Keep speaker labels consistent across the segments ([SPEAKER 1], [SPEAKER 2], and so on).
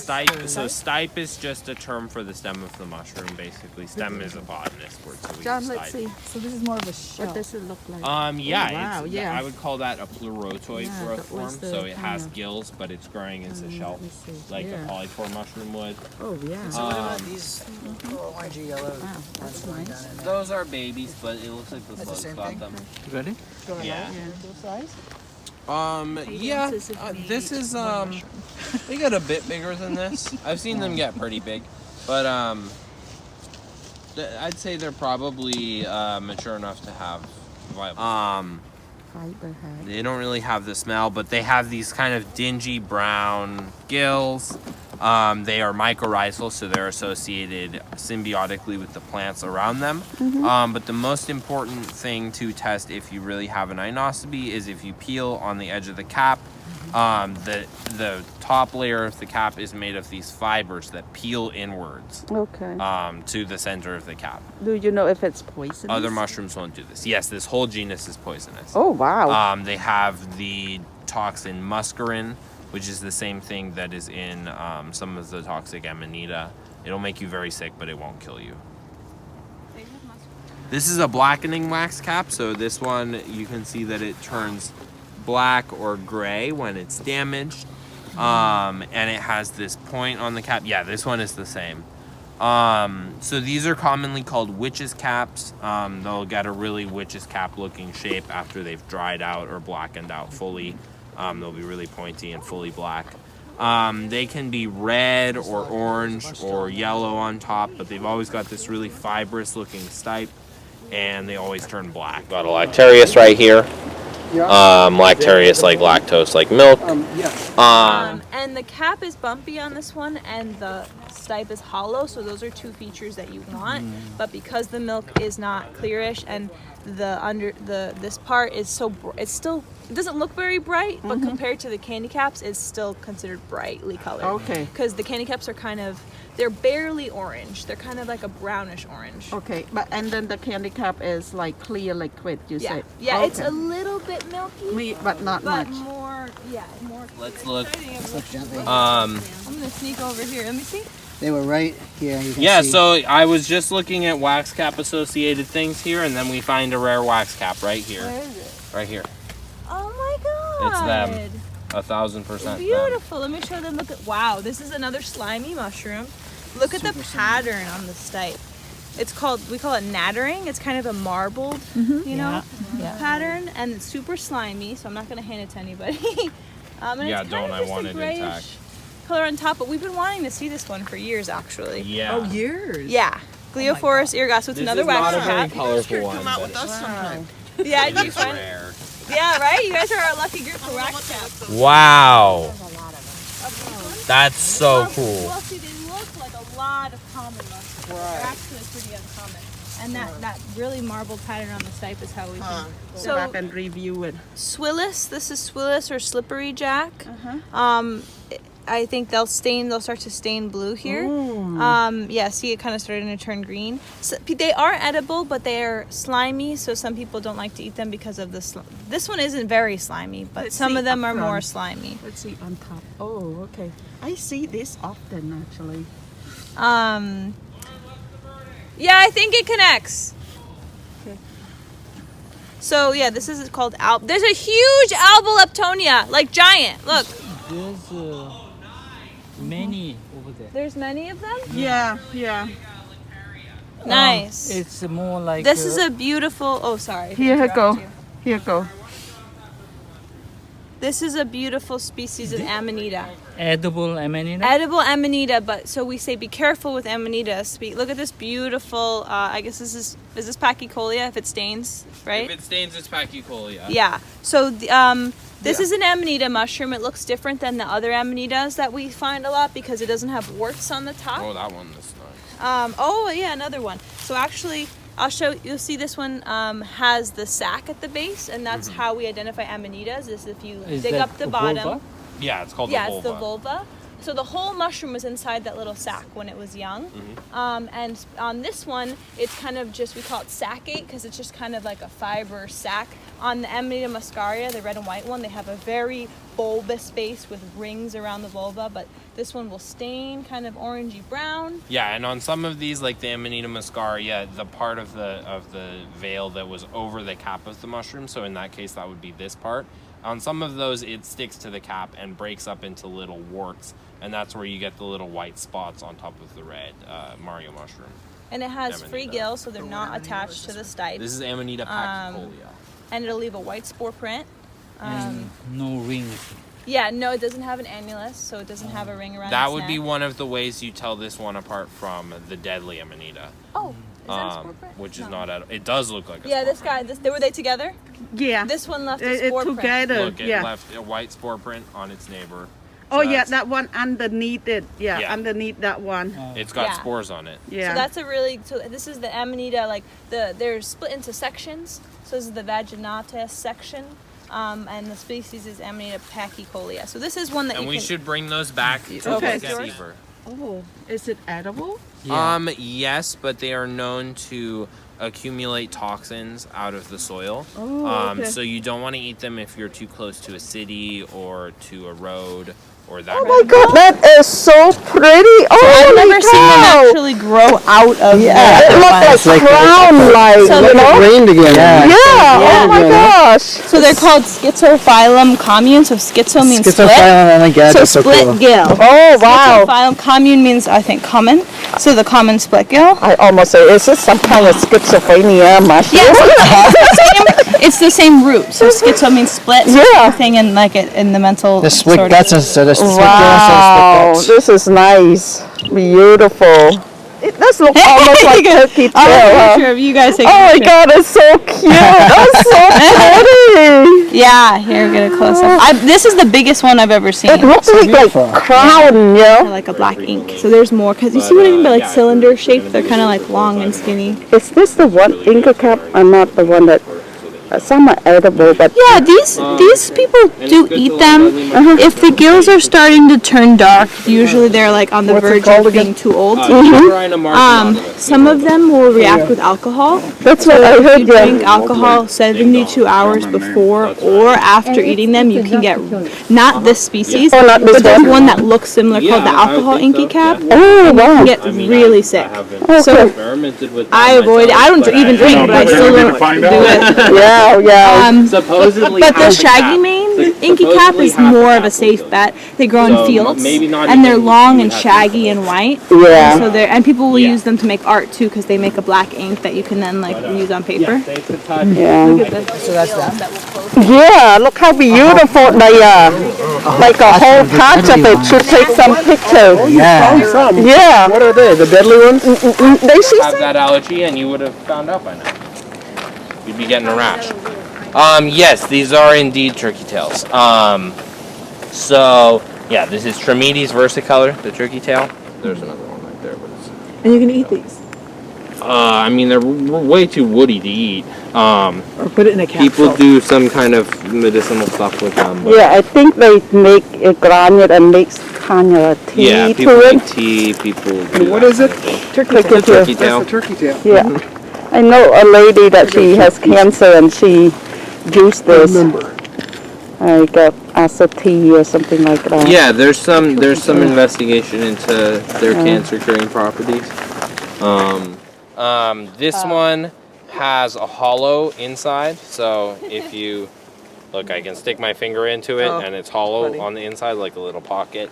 [SPEAKER 1] stipe. So stipe is just a term for the stem of the mushroom, basically. Stem is a botanist word, so we
[SPEAKER 2] John,
[SPEAKER 1] use
[SPEAKER 2] let's
[SPEAKER 1] stipe.
[SPEAKER 2] see.
[SPEAKER 3] So this is more of a shell.
[SPEAKER 2] What does it look like?
[SPEAKER 1] Yeah,
[SPEAKER 2] wow,
[SPEAKER 1] it's,
[SPEAKER 2] yeah.
[SPEAKER 1] I would call that a pleurotoid
[SPEAKER 2] Yeah,
[SPEAKER 1] growth
[SPEAKER 2] that
[SPEAKER 1] form.
[SPEAKER 2] was the
[SPEAKER 1] So it has
[SPEAKER 2] kind of-
[SPEAKER 1] gills, but it's growing as a shell,
[SPEAKER 2] let me see.
[SPEAKER 1] like
[SPEAKER 2] Yeah.
[SPEAKER 1] a polypore mushroom would.
[SPEAKER 2] Oh, yeah.
[SPEAKER 4] So what about these little orangey yellow
[SPEAKER 2] Wow,
[SPEAKER 4] ones
[SPEAKER 2] that's
[SPEAKER 4] going
[SPEAKER 2] nice.
[SPEAKER 4] down in there?
[SPEAKER 1] Those are babies, but it looks like the
[SPEAKER 4] That's the
[SPEAKER 1] slugs
[SPEAKER 4] same
[SPEAKER 1] got
[SPEAKER 4] thing?
[SPEAKER 1] them.
[SPEAKER 3] You ready?
[SPEAKER 1] Yeah.
[SPEAKER 3] Size?
[SPEAKER 1] Yeah. This is they get a bit bigger than this. I've seen them get pretty big, but I'd say they're probably mature enough to have viable.
[SPEAKER 2] Fiber head.
[SPEAKER 1] They don't really have the smell, but they have these kind of dingy brown gills. They are mycorrhizal, so they're associated symbiotically with the plants around them. But the most important thing to test if you really have an inoscopy is if you peel on the edge of the cap. The top layer of the cap is made of these fibers that peel inwards
[SPEAKER 2] Okay.
[SPEAKER 1] to the center of the cap.
[SPEAKER 2] Do you know if it's poisonous?
[SPEAKER 1] Other mushrooms won't do this. Yes, this whole genus is poisonous.
[SPEAKER 2] Oh, wow.
[SPEAKER 1] They have the toxin muscarin, which is the same thing that is in some of the toxic Amanita. It'll make you very sick, but it won't kill you. This is a blackening wax cap, so this one you can see that it turns black or gray when it's damaged, and it has this point on the cap. Yeah, this one is the same. So these are commonly called witch's caps. They'll get a really witch's cap looking shape after they've dried out or blackened out fully. They'll be really pointy and fully black. They can be red or orange or yellow on top, but they've always got this really fibrous looking stipe, and they always turn black. Got a Lactarius right here. Lactarius like lactose, like milk.
[SPEAKER 5] And the cap is bumpy on this one, and the stipe is hollow, so those are two features that you want. But because the milk is not clearish and this part is so it doesn't look very bright, but compared to the candy caps, it's still considered brightly colored.
[SPEAKER 2] Okay.
[SPEAKER 5] Because the candy caps are they're barely orange. They're kind of like a brownish orange.
[SPEAKER 2] Okay, and then the candy cap is like clear liquid, you
[SPEAKER 5] Yeah,
[SPEAKER 2] said?
[SPEAKER 5] yeah,
[SPEAKER 2] Okay.
[SPEAKER 5] it's a little bit milky,
[SPEAKER 2] But not
[SPEAKER 5] but
[SPEAKER 2] much.
[SPEAKER 5] more.
[SPEAKER 1] Let's look.
[SPEAKER 4] Look gently.
[SPEAKER 5] I'm gonna sneak over here. Let me see.
[SPEAKER 4] They were right here. You can
[SPEAKER 1] Yeah,
[SPEAKER 4] see.
[SPEAKER 1] so I was just looking at wax cap associated things here, and then we find a rare wax cap right here.
[SPEAKER 5] Where is it?
[SPEAKER 1] Right here.
[SPEAKER 5] Oh my god!
[SPEAKER 1] It's them. 1000% them.
[SPEAKER 5] Beautiful. Let me show them. Look at wow. This is another slimy mushroom. Look at the pattern on the stipe. We call it nattering. It's kind of a marbled, pattern, and it's super slimy. So I'm not gonna hand it to anybody. And
[SPEAKER 1] Yeah,
[SPEAKER 5] it's kind
[SPEAKER 1] don't.
[SPEAKER 5] of
[SPEAKER 1] I
[SPEAKER 5] just
[SPEAKER 1] want
[SPEAKER 5] a
[SPEAKER 1] it
[SPEAKER 5] grayish
[SPEAKER 1] intact.
[SPEAKER 5] color on top, but we've been wanting to see this one for years, actually.
[SPEAKER 1] Yeah.
[SPEAKER 3] Oh, years.
[SPEAKER 5] Yeah. Gliophorus irgas. So it's
[SPEAKER 1] This
[SPEAKER 5] another
[SPEAKER 1] is not
[SPEAKER 5] wax
[SPEAKER 1] a very
[SPEAKER 5] cap.
[SPEAKER 1] colorful one, but
[SPEAKER 5] Yeah, do you
[SPEAKER 1] it's
[SPEAKER 5] find?
[SPEAKER 1] rare.
[SPEAKER 5] Yeah, right. You guys are our lucky group for wax caps.
[SPEAKER 1] Wow. That's so cool.
[SPEAKER 5] Well, see, they look like a lot of common mushrooms. They're actually pretty uncommon. And that really marbled pattern on the stipe is how we can.
[SPEAKER 2] Go back and review it.
[SPEAKER 5] Swillis, this is Swillis or Slippery Jack. I think they'll start to stain blue here. Yeah, see it kind of starting to turn green. So, they are edible, but they are slimy, so some people don't like to eat them because of the this one isn't very slimy, but
[SPEAKER 2] Let's
[SPEAKER 5] some
[SPEAKER 2] see
[SPEAKER 5] of them
[SPEAKER 2] up
[SPEAKER 5] are more
[SPEAKER 2] front.
[SPEAKER 5] slimy.
[SPEAKER 2] Let's see on top. Oh, okay. I see this often, actually.
[SPEAKER 5] Yeah, I think it connects.
[SPEAKER 2] Okay.
[SPEAKER 5] So yeah, this is called There's a huge alboleptonia, like giant. Look,
[SPEAKER 6] There's many over there.
[SPEAKER 5] there's many of them.
[SPEAKER 2] Yeah, yeah.
[SPEAKER 5] Nice.
[SPEAKER 6] It's more like
[SPEAKER 5] This is a beautiful. Oh, sorry.
[SPEAKER 2] Here you go.
[SPEAKER 5] Interrupt you.
[SPEAKER 2] Here go.
[SPEAKER 5] This is a beautiful species of Amanita.
[SPEAKER 6] edible Amanita.
[SPEAKER 5] Edible Amanita, but so we say be careful with Amanita. Look at this beautiful. I guess is this Pachycolia if it stains, right?
[SPEAKER 1] If it stains, it's Pachycolia.
[SPEAKER 5] Yeah. So this is an Amanita mushroom. It looks different than the other Amanitas that we find a lot because it doesn't have warts on the top.
[SPEAKER 1] Oh, that one is nice.
[SPEAKER 5] Oh yeah, another one. So actually, I'll show. You'll see this one has the sac at the base, and that's how we identify Amanitas. Is if you
[SPEAKER 6] Is
[SPEAKER 5] dig
[SPEAKER 6] that
[SPEAKER 5] up the
[SPEAKER 6] the
[SPEAKER 5] bottom.
[SPEAKER 6] vulva?
[SPEAKER 1] Yeah, it's called
[SPEAKER 5] Yeah,
[SPEAKER 1] the vulva.
[SPEAKER 5] it's the vulva. So the whole mushroom was inside that little sac when it was young. And on this one, it's kind of just, we call it saccate because it's just kind of like a fiber sac. On the Amanita Muscaria, the red and white one, they have a very bulbous face with rings around the vulva, but this one will stain kind of orangey brown.
[SPEAKER 1] Yeah, and on some of these, like the Amanita Muscaria, the part of the veil that was over the cap of the mushroom, so in that case that would be this part. On some of those, it sticks to the cap and breaks up into little warts, and that's where you get the little white spots on top of the red Mario mushroom.
[SPEAKER 5] And it has
[SPEAKER 1] Amanita.
[SPEAKER 5] free gills, so they're not attached to the stipe.
[SPEAKER 1] This is Amanita Pachycolia.
[SPEAKER 5] And it'll leave a white spore print.
[SPEAKER 6] And no rings.
[SPEAKER 5] Yeah, no, it doesn't have an annulus, so it doesn't have a ring around
[SPEAKER 1] That
[SPEAKER 5] its
[SPEAKER 1] would
[SPEAKER 5] neck.
[SPEAKER 1] be one of the ways you tell this one apart from the deadly Amanita.
[SPEAKER 5] Oh, is that a spore print?
[SPEAKER 1] Which is
[SPEAKER 5] No.
[SPEAKER 1] not at. It does look like a
[SPEAKER 5] Yeah,
[SPEAKER 1] spore
[SPEAKER 5] this guy, were they together?
[SPEAKER 2] Yeah.
[SPEAKER 5] This one left a spore print.
[SPEAKER 2] together.
[SPEAKER 1] Look, it
[SPEAKER 2] Yeah.
[SPEAKER 1] left a white spore print on its neighbor.
[SPEAKER 2] Oh yeah,
[SPEAKER 1] that's-
[SPEAKER 2] that one underneath it. Yeah,
[SPEAKER 1] Yeah.
[SPEAKER 2] underneath that one.
[SPEAKER 1] It's got
[SPEAKER 5] Yeah.
[SPEAKER 1] spores on it.
[SPEAKER 2] Yeah.
[SPEAKER 5] So that's a really, so this is the Amanita, like they're split into sections. So this is the vaginatus section. And the species is Amanita Pachycolia. So this is one that
[SPEAKER 1] And
[SPEAKER 5] you
[SPEAKER 1] we
[SPEAKER 5] can...
[SPEAKER 1] should bring those back to
[SPEAKER 2] Okay.
[SPEAKER 1] look at Seaver.
[SPEAKER 2] Oh, is it edible?
[SPEAKER 6] Yeah.
[SPEAKER 1] Yes, but they are known to accumulate toxins out of the soil.
[SPEAKER 2] Oh, okay.
[SPEAKER 1] So you don't want to eat them if you're too close to a city or to a road or that.
[SPEAKER 2] Oh my god, that is so pretty! Oh
[SPEAKER 5] I've
[SPEAKER 2] my
[SPEAKER 5] never seen them
[SPEAKER 2] god!
[SPEAKER 5] actually grow out of
[SPEAKER 2] Yeah, it looks like crown-like,
[SPEAKER 5] So
[SPEAKER 2] you know?
[SPEAKER 4] Rained again.
[SPEAKER 2] Yeah, oh my gosh!
[SPEAKER 5] So they're called Schizophyllum commune. So schizo means split.
[SPEAKER 4] Schizophyllum, oh my god,
[SPEAKER 5] So
[SPEAKER 4] that's so
[SPEAKER 5] split
[SPEAKER 4] cool.
[SPEAKER 5] gill.
[SPEAKER 2] Oh wow!
[SPEAKER 5] Schizophyllum commune means, I think, common. So the common split gill.
[SPEAKER 2] I almost say, is this some kind of schizophrenia mushroom?
[SPEAKER 5] It's the same root. So schizo means split. So
[SPEAKER 2] Yeah.
[SPEAKER 5] thing in like in the mental.
[SPEAKER 4] The split
[SPEAKER 5] sort
[SPEAKER 4] guts
[SPEAKER 5] of.
[SPEAKER 4] and so the split
[SPEAKER 2] Wow,
[SPEAKER 4] guts.
[SPEAKER 2] this is nice, beautiful. It does look almost like turkey tail. Huh?
[SPEAKER 5] Of you guys.
[SPEAKER 2] Oh my god, it's so cute! That's so pretty.
[SPEAKER 5] Yeah, here, get a close up. This is the biggest one I've ever seen.
[SPEAKER 2] It looks like crown, yeah.
[SPEAKER 5] Like a black ink. So there's more, because you see what I mean by like cylinder shaped? They're kind of like long and skinny.
[SPEAKER 2] Is this the one Inca cap or not the one that some are edible, but
[SPEAKER 5] Yeah, these people do eat them. If the gills are starting to turn dark, usually they're like on the verge of being too old. Some of them will react with alcohol.
[SPEAKER 2] that's what I
[SPEAKER 5] If
[SPEAKER 2] heard,
[SPEAKER 5] you
[SPEAKER 2] yeah.
[SPEAKER 5] drink alcohol 72 hours before or after eating them, you can get not this species,
[SPEAKER 2] Oh, not this
[SPEAKER 5] but there's
[SPEAKER 2] one?
[SPEAKER 5] one that looks similar called the alcohol inky cap.
[SPEAKER 2] Oh
[SPEAKER 5] You
[SPEAKER 2] wow.
[SPEAKER 5] can get really sick. So
[SPEAKER 1] experimented with.
[SPEAKER 5] I avoid it. I don't even drink, but I still don't do it.
[SPEAKER 2] Yeah, yeah.
[SPEAKER 1] Supposedly,
[SPEAKER 5] But the shaggy mane inky cap is more of a safe bet. They grow in fields, and they're long and shaggy and white.
[SPEAKER 2] Yeah.
[SPEAKER 5] So and people will use them to make art too, because they make a black ink that you can then like use on paper.
[SPEAKER 2] Yeah.
[SPEAKER 4] So that's that.
[SPEAKER 2] Yeah, look how beautiful they are. Like a whole patch of it should take some pictures.
[SPEAKER 4] Yeah.
[SPEAKER 2] Yeah.
[SPEAKER 4] What are they? The deadly ones?
[SPEAKER 2] They should
[SPEAKER 1] have that allergy, and you would have found out by now. You'd be getting a rash. Yes, these are indeed turkey tails. So yeah, this is Trametes versicolor, the turkey tail. There's another one right there, but it's.
[SPEAKER 3] And you can eat these.
[SPEAKER 1] I mean, they're way too woody to eat.
[SPEAKER 3] Or put it in a capsule.
[SPEAKER 1] People do some kind of medicinal stuff with them. But
[SPEAKER 2] Yeah, I think they make a granite and makes kind of a tea
[SPEAKER 1] yeah,
[SPEAKER 2] to
[SPEAKER 1] people
[SPEAKER 2] it.
[SPEAKER 1] make tea. People. Do
[SPEAKER 4] What
[SPEAKER 1] that
[SPEAKER 4] is it?
[SPEAKER 1] kind of thing.
[SPEAKER 2] Turkey tail.
[SPEAKER 1] Turkey tail.
[SPEAKER 4] turkey tail.
[SPEAKER 2] Yeah. I know a lady that she has cancer and she juiced this. Like acid tea or something like that.
[SPEAKER 1] Yeah, there's some investigation into their cancer curing properties. This one has a hollow inside, so if you look, I can stick my finger into it and it's hollow on the inside, like a little pocket.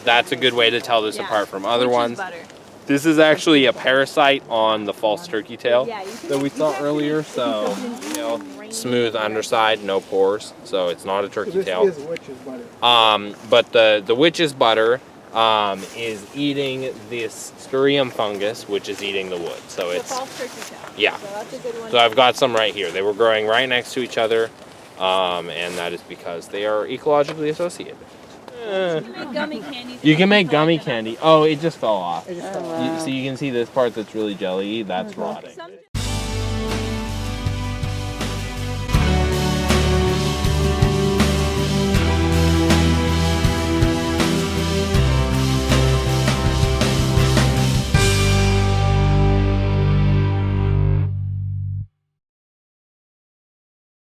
[SPEAKER 1] That's a good way to tell this apart from other ones. This is actually a parasite on the false turkey tail that we saw earlier, so smooth underside, no pores, so it's not a turkey tail. But the witch's butter is eating this scurium fungus, which is eating the wood. So it's yeah. So I've got some right here. They were growing right next to each other, and that is because they are ecologically associated. You can make gummy candy. Oh, it just fell off. So you can see this part that's really jelly. That's rotting.